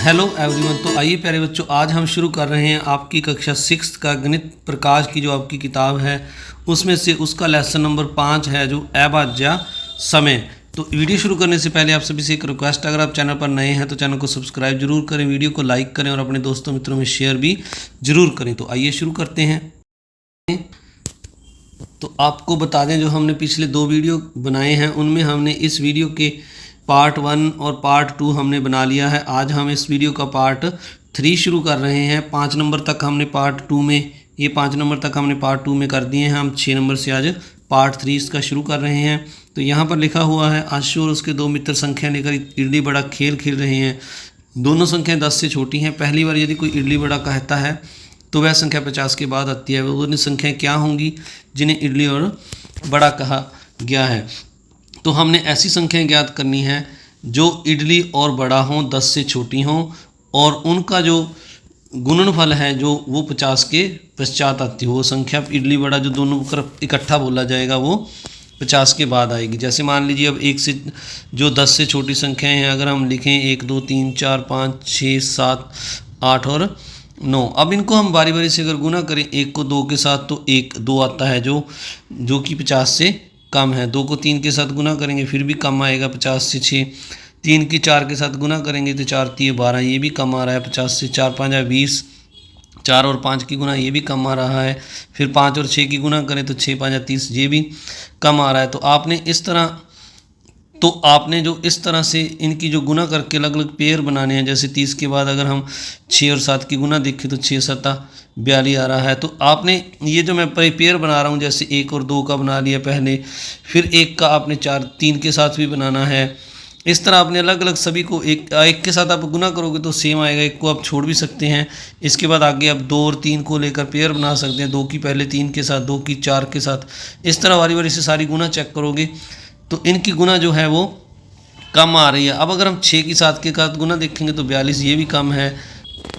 Hello everyone. तो आइए प्यारे बच्चों, आज हम शुरू कर रहे हैं आपकी कक्षा 6 का गणित प्रकाश की जो आपकी किताब है उसमें से उसका लेसन नंबर 5 है जो अभाज्य समय। तो वीडियो शुरू करने से पहले आप सभी से एक रिक्वेस्ट, अगर आप चैनल पर नए हैं तो चैनल को सब्सक्राइब जरूर करें, वीडियो को लाइक करें और अपने दोस्तों मित्रों में शेयर भी जरूर करें। तो आइए शुरू करते हैं। तो आपको बता दें, जो हमने पिछले 2 वीडियो बनाए हैं उनमें हमने इस वीडियो के पार्ट 1 और पार्ट 2 हमने बना लिया है। आज हम इस वीडियो का पार्ट 3 शुरू कर रहे हैं। 5 नंबर तक हमने पार्ट 2 में, ये 5 नंबर तक हमने पार्ट 2 में कर दिए हैं। हम 6 नंबर से आज पार्ट 3 इसका शुरू कर रहे हैं। तो यहाँ पर लिखा हुआ है, आशु और उसके 2 मित्र संख्या लेकर इडली बड़ा खेल खेल रहे हैं। दोनों संख्याएँ 10 से छोटी हैं। पहली बार यदि कोई इडली बड़ा कहता है तो वह संख्या 50 के बाद आती है। वो दोनों संख्याएँ क्या होंगी जिन्हें इडली और बड़ा कहा गया है? तो हमने ऐसी संख्याएं ज्ञात करनी है जो इडली और बड़ा हों, 10 से छोटी हों, और उनका जो गुणनफल है जो वो 50 के पश्चात आती हो। वो संख्या इडली बड़ा जो दोनों तरफ इकट्ठा बोला जाएगा वो 50 के बाद आएगी। जैसे मान लीजिए अब 1 से जो 10 से छोटी संख्याएं हैं, अगर हम लिखें 1 2 3 4 5 6 7 8 और 9। अब इनको हम बारी बारी से अगर गुना करें, 1 को 2 के साथ तो 1 2 आता है जो कि 50 से कम है। 2 को 3 के साथ गुना करेंगे फिर भी कम आएगा 50 से 6। 3 की 4 के साथ गुना करेंगे तो 4 3 12, ये भी कम आ रहा है 50 से। 4 5 20, 4 और 5 की गुना, ये भी कम आ रहा है। फिर 5 और 6 की गुना करें तो 6 5 30, ये भी कम आ रहा है। तो आपने जो इस तरह से इनकी जो गुना करके अलग अलग पेयर बनाने हैं, जैसे 30 के बाद अगर हम 6 और 7 की गुना देखें तो 6 7 42 आ रहा है। तो आपने ये जो मैं पेयर बना रहा हूँ, जैसे 1 और 2 का बना लिया पहले, फिर 1 का आपने 4 3 के साथ भी बनाना है। इस तरह आपने अलग अलग सभी को एक के साथ आप गुना करोगे तो सेम आएगा। 1 को आप छोड़ भी सकते हैं। इसके बाद आगे आप 2 और 3 को लेकर पेयर बना सकते हैं। 2 की पहले 3 के साथ, 2 की 4 के साथ, इस तरह बारी बारी से सारी गुना चेक करोगे तो इनकी गुना जो है वो कम आ रही है। अब अगर हम 6 की 7 के साथ गुना देखेंगे तो 42, ये भी कम है।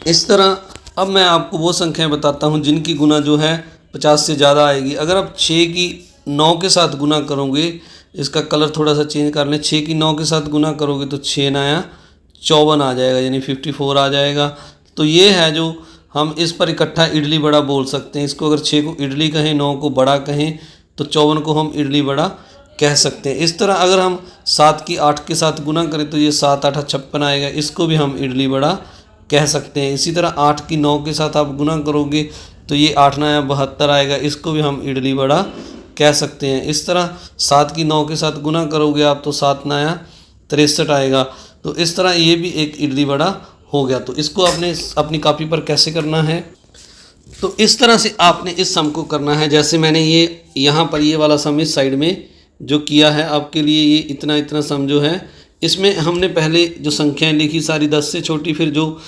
इस तरह अब मैं आपको वो संख्याएं बताता हूं जिनकी गुना जो है 50 से ज़्यादा आएगी। अगर आप 6 की 9 के साथ गुना करोगे, इसका कलर थोड़ा सा चेंज कर लें, 6 की 9 के साथ गुना करोगे तो 6 9 54 आ जाएगा, यानी 54 आ जाएगा। तो ये है जो हम इस पर इकट्ठा इडली बड़ा बोल सकते हैं। इसको अगर 6 को इडली कहें, 9 को बड़ा कहें, तो 54 को हम इडली बड़ा कह सकते हैं। इस तरह अगर हम 7 की 8 के साथ गुना करें तो ये 7 8 56 आएगा, इसको भी हम इडली बड़ा कह सकते हैं। इसी तरह 8 की 9 के साथ आप गुना करोगे तो ये 8 9 72 आएगा, इसको भी हम इडली बड़ा कह सकते हैं। इस तरह 7 की 9 के साथ गुना करोगे आप तो 7 9 63 आएगा। तो इस तरह ये भी एक इडली बड़ा हो गया। तो इसको आपने अपनी कॉपी पर कैसे करना है, तो इस तरह से आपने इस सम को करना है। जैसे मैंने ये यहाँ पर ये वाला सम इस साइड में जो किया है आपके लिए, ये इतना इतना सम जो है, इसमें हमने पहले जो संख्याएं लिखी सारी 10 से छोटी, फिर जो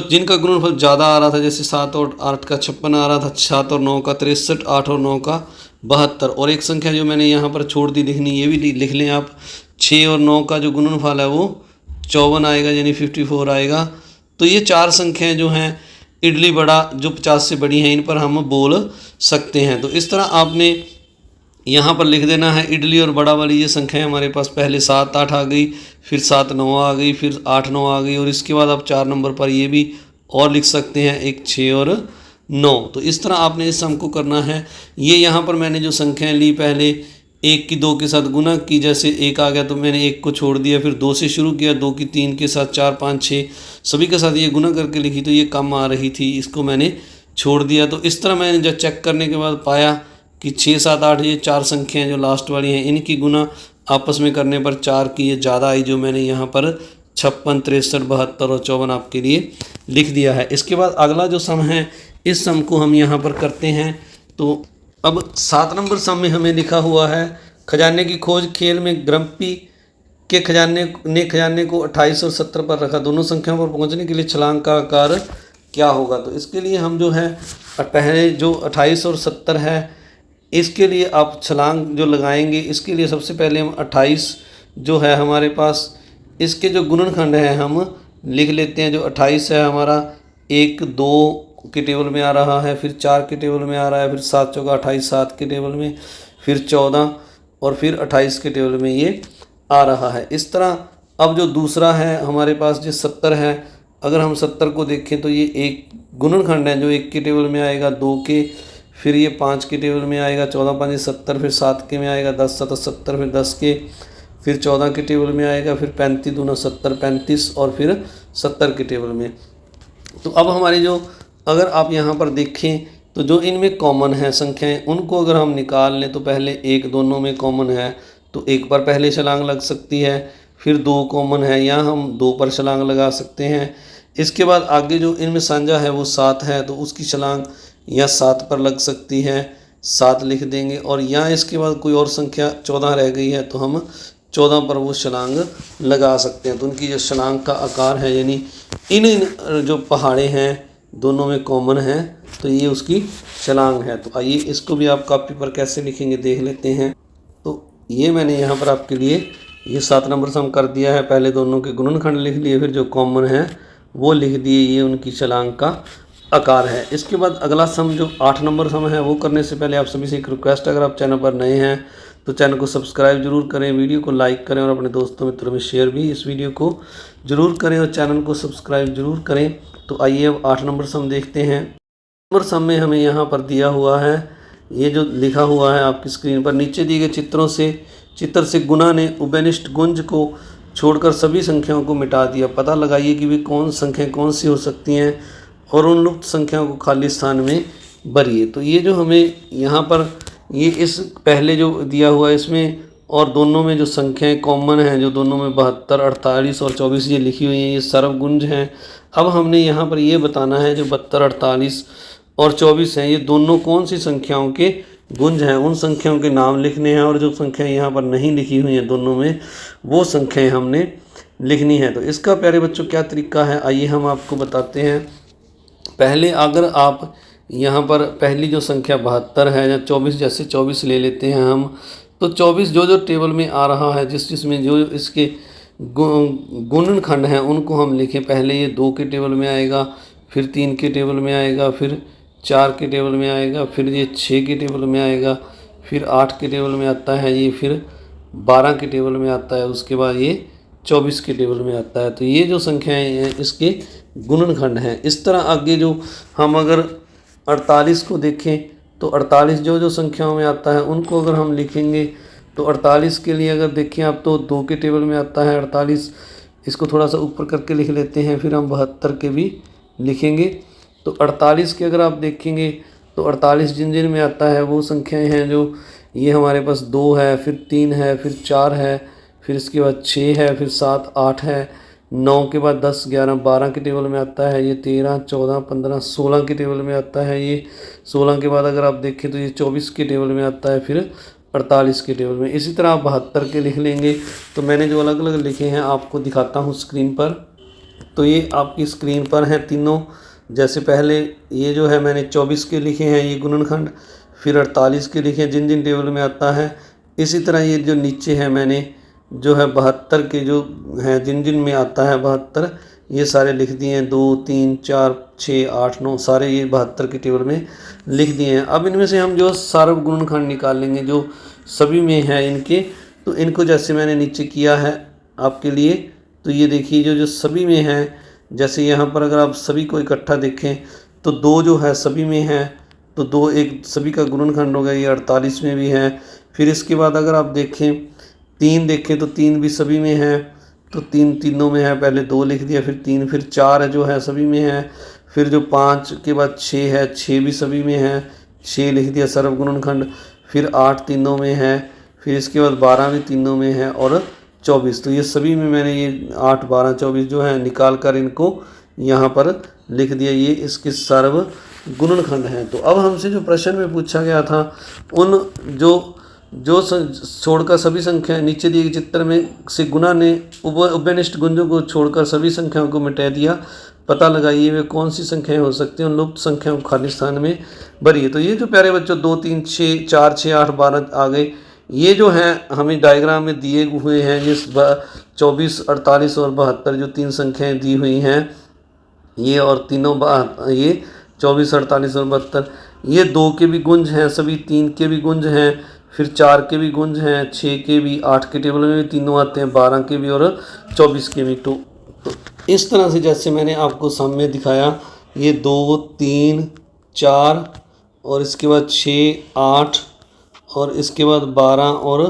जिनका गुणनफल ज़्यादा आ रहा था, जैसे 7 और 8 का 56 आ रहा था, 7 और 9 का 63, 8 और 9 का 72, और एक संख्या जो मैंने यहाँ पर छोड़ दी लिखनी, ये भी लिख लें आप। 6 और 9 का जो गुणनफल है वो 54 आएगा, यानी 54 आएगा। तो ये 4 संख्याएँ जो हैं इडली बड़ा जो 50 से बड़ी हैं, इन पर हम बोल सकते हैं। तो इस तरह आपने यहाँ पर लिख देना है इडली और बड़ा वाली ये संख्याएं हमारे पास पहले 7 8 आ गई, फिर 7 9 आ गई, फिर 8 9 आ गई, और इसके बाद आप 4 नंबर पर ये भी और लिख सकते हैं, एक 6 और 9। तो इस तरह आपने इस सम को करना है। ये यहाँ पर मैंने जो संख्याएं ली, पहले 1 की 2 के साथ गुना की, जैसे 1 आ गया तो मैंने 1 को छोड़ दिया, फिर 2 से शुरू किया, 2 की 3 के साथ 4 5 6 सभी के साथ ये गुना करके लिखी, तो ये कम आ रही थी, इसको मैंने छोड़ दिया। तो इस तरह मैंने जब चेक करने के बाद पाया कि 6 7 8 ये 4 संख्याएं जो लास्ट वाली हैं, इनकी गुना आपस में करने पर 4 की ये ज़्यादा आई, जो मैंने यहाँ पर 56 63 72 और 54 आपके लिए लिख दिया है। इसके बाद अगला जो सम है, इस सम को हम यहाँ पर करते हैं। तो अब 7 नंबर सम में हमें लिखा हुआ है, खजाने की खोज खेल में ग्रम्पी के खजाने को 28 और 70 पर रखा, दोनों संख्याओं पर पहुँचने के लिए छलांग का आकार क्या होगा? तो इसके लिए हम जो है पहले जो 28 और 70 है, इसके लिए आप छलांग जो लगाएंगे, इसके लिए सबसे पहले हम 28 जो है हमारे पास, इसके जो गुणनखंड हैं हम लिख लेते हैं। जो 28 है हमारा 1 2 के टेबल में आ रहा है, फिर 4 के टेबल में आ रहा है, फिर 7 चौका 28 7 के टेबल में, फिर 14 और फिर 28 के टेबल में ये आ रहा है। इस तरह अब जो दूसरा है हमारे पास जो 70 है, अगर हम 70 को देखें तो ये एक गुणनखंड है जो 1 के टेबल में आएगा, 2 के, फिर ये 5 के टेबल में आएगा, 14 5 70, फिर 7 के में आएगा, 10 7 70, फिर 10 के, फिर 14 के टेबल में आएगा, फिर 35 दूना 70 35 और फिर 70 के टेबल में। तो अब हमारी जो अगर आप यहाँ पर देखें तो जो इनमें कॉमन है संख्याएं उनको अगर हम निकाल लें तो पहले एक दोनों में कॉमन है तो 1 पर पहले छलांग लग सकती है, फिर 2 कॉमन है यहाँ हम 2 पर छलांग लगा सकते हैं। इसके बाद आगे जो इनमें साझा है वो 7 है तो उसकी छलांग या 7 पर लग सकती है, 7 लिख देंगे। और यहाँ इसके बाद कोई और संख्या 14 रह गई है तो हम 14 पर वो छलांग लगा सकते हैं। तो उनकी जो छलांग का आकार है यानी इन जो पहाड़े हैं दोनों में कॉमन है तो ये उसकी छलांग है। तो आइए इसको भी आप कॉपी पर कैसे लिखेंगे देख लेते हैं। तो ये मैंने यहाँ पर आपके लिए ये 7 नंबर सम कर दिया है। पहले दोनों के गुणनखंड लिख लिए, फिर जो कॉमन है वो लिख दिए, ये उनकी छलांग का आकार है। इसके बाद अगला सम जो 8 नंबर सम है वो करने से पहले आप सभी से एक रिक्वेस्ट, अगर आप चैनल पर नए हैं तो चैनल को सब्सक्राइब जरूर करें, वीडियो को लाइक करें और अपने दोस्तों मित्रों में शेयर भी इस वीडियो को जरूर करें और चैनल को सब्सक्राइब जरूर करें। तो आइए अब 8 नंबर सम देखते हैं। नंबर सम में हमें यहाँ पर दिया हुआ है, ये जो लिखा हुआ है आपकी स्क्रीन पर, नीचे दिए गए चित्र से गुणा ने उभयनिष्ठ गुंज को छोड़कर सभी संख्याओं को मिटा दिया। पता लगाइए कि वे कौन संख्याएं कौन सी हो सकती हैं और उन लुप्त संख्याओं को खाली स्थान में भरिए। तो ये जो हमें यहाँ पर ये इस पहले जो दिया हुआ है इसमें और दोनों में जो संख्याएं कॉमन हैं, जो दोनों में 72 48 और 24 ये लिखी हुई हैं, ये सर्वगुंज हैं। अब हमने यहाँ पर ये बताना है जो 72 48 और 24 हैं ये दोनों कौन सी संख्याओं के गुंज हैं, उन संख्याओं के नाम लिखने हैं और जो संख्याएं यहाँ पर नहीं लिखी हुई हैं दोनों में वो संख्याएं हमने लिखनी है। तो इसका प्यारे बच्चों क्या तरीका है आइए हम आपको बताते हैं। पहले अगर आप यहाँ पर पहली जो संख्या 72 है या 24, जैसे 24 ले लेते हैं हम, तो 24 जो टेबल में आ रहा है जिसमें जो इसके गुणनखंड हैं उनको हम लिखें। पहले ये 2 के टेबल में आएगा, फिर 3 के टेबल में आएगा, फिर 4 के टेबल में आएगा, फिर ये 6 के टेबल में आएगा, फिर 8 के टेबल में आता है ये, फिर 12 के टेबल में आता है, उसके बाद ये 24 के टेबल में आता है। तो ये जो संख्याएं हैं इसके गुणनखंड हैं। इस तरह आगे जो हम अगर 48 को देखें तो 48 जो संख्याओं में आता है उनको अगर हम लिखेंगे तो 48 के लिए अगर देखें आप तो 2 के टेबल में आता है 48, इसको थोड़ा सा ऊपर करके लिख लेते हैं, फिर हम 72 के भी लिखेंगे। तो 48 के अगर आप देखेंगे तो 48 जिन में आता है वो संख्याएं हैं जो ये हमारे पास 2 है, फिर 3 है, फिर 4 है, फिर इसके बाद 6 है, फिर 7 8 है, 9 के बाद 10 11 12 के टेबल में आता है, ये 13 14 15 16 के टेबल में आता है, ये 16 के बाद अगर आप देखें तो ये 24 के टेबल में आता है, फिर 48 के टेबल में। इसी तरह आप 72 के लिख लेंगे। तो मैंने जो अलग अलग लिखे हैं आपको दिखाता हूँ स्क्रीन पर। तो ये आपकी स्क्रीन पर हैं तीनों। जैसे पहले ये जो है मैंने 24 के लिखे हैं ये गुणनखंड, फिर 48 के लिखे जिन टेबल में आता है। इसी तरह ये जो नीचे है मैंने जो है 72 के जो हैं जिन में आता है 72 ये सारे लिख दिए हैं, 2 3 4 6 8 9 सारे ये 72 के टेबल में लिख दिए हैं। अब इनमें से हम जो सार्व गुणनखंड निकाल लेंगे जो सभी में है इनके, तो इनको जैसे मैंने नीचे किया है आपके लिए। तो ये देखिए जो सभी में है, जैसे यहाँ पर अगर आप सभी को इकट्ठा देखें तो 2 जो है सभी में है, तो 2 एक सभी का गुणनखंड हो गया, ये 48 में भी है। फिर इसके बाद अगर आप देखें 3 देखें तो 3 भी सभी में है, तो 3 तीनों में है, पहले 2 लिख दिया, फिर 3, फिर 4 जो है सभी में है, फिर जो 5 के बाद 6 है, 6 भी सभी में है, 6 लिख दिया सर्व गुणनखंड, फिर 8 तीनों में है, फिर इसके बाद 12 भी तीनों में है और 24। तो ये सभी में मैंने ये 8 12 24 जो है निकाल कर इनको यहाँ पर लिख दिया, ये इसके सर्व गुणनखंड हैं। तो अब हमसे जो प्रश्न में पूछा गया था उन जो छोड़कर सभी संख्याएं नीचे दिए गए चित्र में से गुणा ने उभयनिष्ठ गुंजों को छोड़कर सभी संख्याओं को मिटा दिया। पता लगाइए वे कौन सी संख्याएं हो सकती हैं, उन लुप्त संख्याओं को खाली स्थान में भरिए। तो ये जो प्यारे बच्चों 2 3 6 4 6 8 12 आ गए, ये जो हैं हमें डायग्राम में दिए हुए हैं। ये 24 48 और 72 जो 3 संख्याएँ दी हुई हैं ये, और तीनों ये 24 48 और 72 ये 2 के भी गुंज हैं, सभी 3 के भी गुंज हैं, फिर 4 के भी गुंज हैं, 6 के भी, 8 के टेबल में भी तीनों आते हैं, 12 के भी और 24 के भी। तो इस तरह से जैसे मैंने आपको सामने दिखाया, ये 2, 3, 4 और इसके बाद 6, 8 और इसके बाद 12 और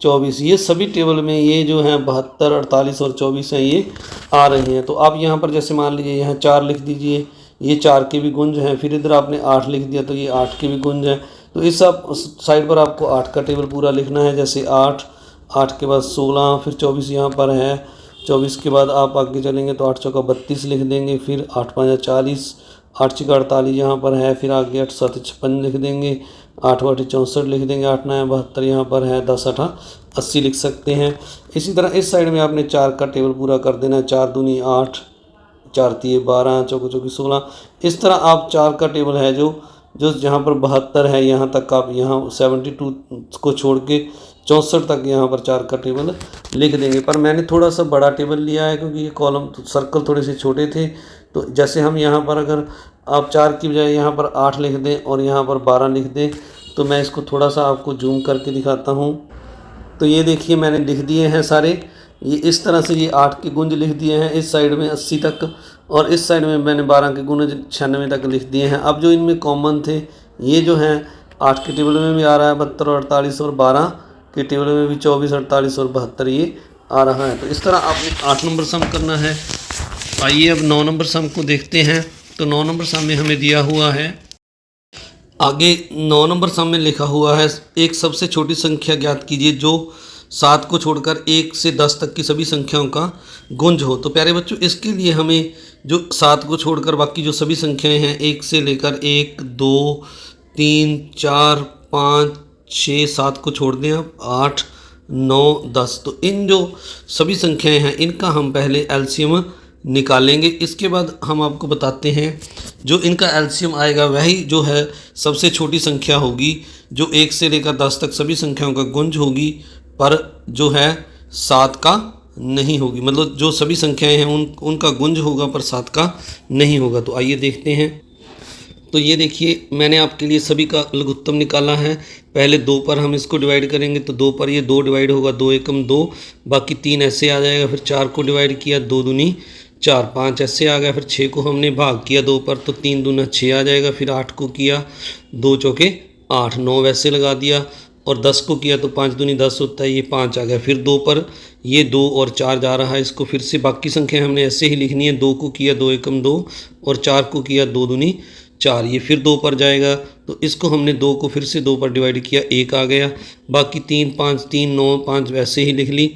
24, ये सभी टेबल में ये जो हैं 72, 48 और 24 हैं, ये आ रही हैं। तो आप यहाँ पर जैसे मान लीजिए यहाँ 4 लिख दीजिए, ये 4 के भी गुंज हैं। फिर इधर आपने 8 लिख दिया तो ये 8 के भी गुंज हैं। तो इस सब साइड पर आपको 8 का टेबल पूरा लिखना है। जैसे 8, 8 के बाद 16, फिर 24 यहाँ पर है। 24 के बाद आप आगे चलेंगे तो 8 चौका 32 लिख देंगे। फिर 8 5 40, 8 6 48 यहाँ पर है। फिर आगे 8 7 56 लिख देंगे। 8 8 64 लिख देंगे। 8 9 72 यहाँ पर है। 10 8 80 लिख सकते हैं। इसी तरह इस साइड में आपने 4 का टेबल पूरा कर देना है। 4 दूनी 8, 4 तिये 12, चौको चौकी 16। इस तरह आप 4 का टेबल है जो जहाँ पर 72 है यहाँ तक आप यहाँ 72 को छोड़ के 64 तक यहाँ पर 4 का टेबल लिख देंगे। पर मैंने थोड़ा सा बड़ा टेबल लिया है क्योंकि ये कॉलम सर्कल थोड़े से छोटे थे। तो जैसे हम यहाँ पर अगर आप 4 की बजाय यहाँ पर 8 लिख दें और यहाँ पर 12 लिख दें, तो मैं इसको थोड़ा सा आपको जूम करके दिखाता हूँ। तो ये देखिए मैंने लिख दिए हैं सारे। ये इस तरह से ये 8 के गुंज लिख दिए हैं इस साइड में 80 तक, और इस साइड में मैंने 12 के गुंज 96 तक लिख दिए हैं। अब जो इनमें कॉमन थे, ये जो हैं 8 के टेबल में भी आ रहा है 72 और 48, और 12 के टेबल में भी 24, 48 और 72 ये आ रहा है। तो इस तरह आपने 8 नंबर सम करना है। आइए अब 9 नंबर सम को देखते हैं। तो 9 नंबर सम में हमें दिया हुआ है, आगे 9 नंबर सम में लिखा हुआ है, एक सबसे छोटी संख्या ज्ञात कीजिए जो 7 को छोड़कर 1 से 10 तक की सभी संख्याओं का गुंज हो। तो प्यारे बच्चों, इसके लिए हमें जो 7 को छोड़कर बाकी जो सभी संख्याएं हैं 1 से लेकर 1, 2, 3, 4, 5, 6, 7 को छोड़ दें आप, 8, 9, 10। तो इन जो सभी संख्याएं हैं इनका हम पहले एलसीएम निकालेंगे। इसके बाद हम आपको बताते हैं जो इनका एलसीएम आएगा वही जो है सबसे छोटी संख्या होगी, जो 1 से लेकर 10 तक सभी संख्याओं का गुंज होगी, पर जो है 7 का नहीं होगी। मतलब जो सभी संख्याएं हैं उनका गुंज होगा पर 7 का नहीं होगा। तो आइए देखते हैं। तो ये देखिए मैंने आपके लिए सभी का लघुत्तम निकाला है। पहले 2 पर हम इसको डिवाइड करेंगे तो 2 पर ये 2 डिवाइड होगा, 2 एकम 2, बाकी 3 ऐसे आ जाएगा। फिर 4 को डिवाइड किया, 2 दूनी 4, 5 ऐसे आ गया। फिर 6 को हमने भाग किया 2 पर तो 3 दूना 6 आ जाएगा। फिर 8 को किया, 2 चौके 8, 9 वैसे लगा दिया, और 10 को किया तो 5 दूनी 10 होता है, ये 5 आ गया। फिर 2 पर ये 2 और 4 जा रहा है, इसको फिर से बाकी संख्या हमने ऐसे ही लिखनी है। 2 को किया 2 एकम 2, और 4 को किया 2 दूनी 4, ये फिर 2 पर जाएगा तो इसको हमने 2 को फिर से 2 पर डिवाइड किया, 1 आ गया। बाकी 3, 5, 3, 9, 5 वैसे ही लिख ली।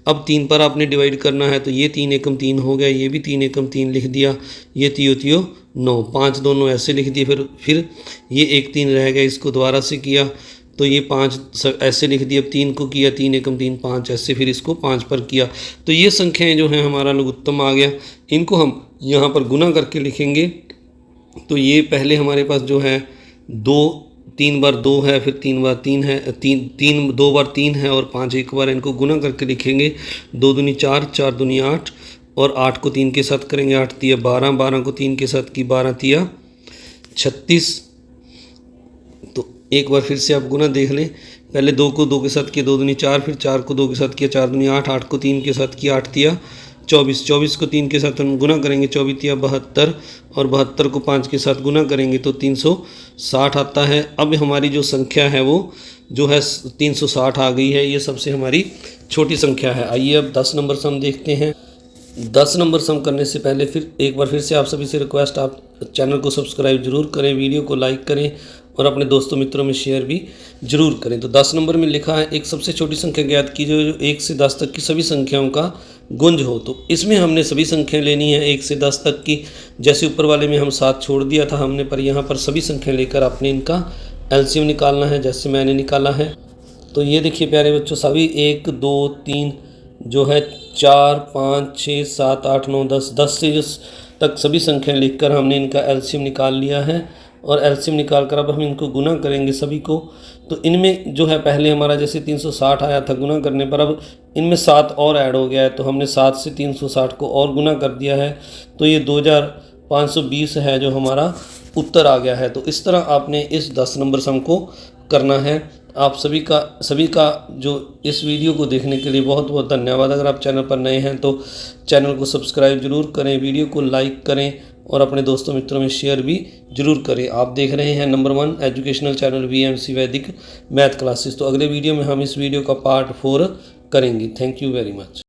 अब 3 पर आपने डिवाइड करना है तो ये 3 एकम 3 हो गया, ये भी 3 एकम 3 लिख दिया, ये तियो तियो 9, 5 दोनों ऐसे लिख दिए। फिर ये 1 3 रह गया, इसको दोबारा से किया तो ये 5 ऐसे लिख दिया। अब 3 को किया, 3 एकम 3, 5 ऐसे, फिर इसको 5 पर किया। तो ये संख्याएँ जो हैं हमारा लघुत्तम आ गया। इनको हम यहाँ पर गुना करके लिखेंगे। तो ये पहले हमारे पास जो है 3 बार 2 है, फिर 3 बार 3 है, 2 बार 3 है, और 5 एक बार। इनको गुना करके लिखेंगे। 2 दूनी 4, 4 दूनी 8, और 8 को 3 के साथ करेंगे, 8 तिया 12, 12 को 3 के साथ की 12 तिया 36। तो एक बार फिर से आप गुना देख लें। पहले 2 को 2 के साथ किया, 2 दूनी 4, फिर 4 को 2 के साथ किया, 4 दूनी 8, 8 को 3 के साथ किया, 8 तिया 24, 24 को 3 के साथ हम गुना करेंगे, 24 तिया 72, और 72 को 5 के साथ गुना करेंगे तो 360 आता है। अब हमारी जो संख्या है वो जो है 360 आ गई है। ये सबसे हमारी छोटी संख्या है। आइए अब 10 नंबर सम देखते हैं। 10 नंबर सम करने से पहले फिर एक बार फिर से आप सभी से रिक्वेस्ट, आप चैनल को सब्सक्राइब जरूर करें, वीडियो को लाइक करें, और अपने दोस्तों मित्रों में शेयर भी जरूर करें। तो 10 नंबर में लिखा है, एक सबसे छोटी संख्या ज्ञात कीजिए जो 1 से 10 तक की सभी संख्याओं का गुंज हो। तो इसमें हमने सभी संख्याएं लेनी है 1 से 10 तक की। जैसे ऊपर वाले में हम 7 छोड़ दिया था हमने, पर यहाँ पर सभी संख्याएं लेकर आपने इनका एलसीएम निकालना है, जैसे मैंने निकाला है। तो ये देखिए प्यारे बच्चों, सभी 1, 2, 3 जो है 4, 5, 6, 7, 8, 9, 10, 10 से तक सभी संख्याएं लिखकर हमने इनका एलसीएम निकाल लिया है। और एलसीएम निकाल कर अब हम इनको गुना करेंगे सभी को। तो इनमें जो है पहले हमारा जैसे 360 आया था गुना करने पर, अब इनमें 7 और ऐड हो गया है, तो हमने 7 से 360 को और गुना कर दिया है, तो ये 2520 है जो हमारा उत्तर आ गया है। तो इस तरह आपने इस 10 नंबर सम को करना है। आप सभी का जो इस वीडियो को देखने के लिए बहुत बहुत धन्यवाद। अगर आप चैनल पर नए हैं तो चैनल को सब्सक्राइब जरूर करें, वीडियो को लाइक करें और अपने दोस्तों मित्रों में शेयर भी जरूर करें। आप देख रहे हैं नंबर 1 एजुकेशनल चैनल VMC वैदिक मैथ क्लासेस। तो अगले वीडियो में हम इस वीडियो का पार्ट 4 करेंगे। Thank you very much.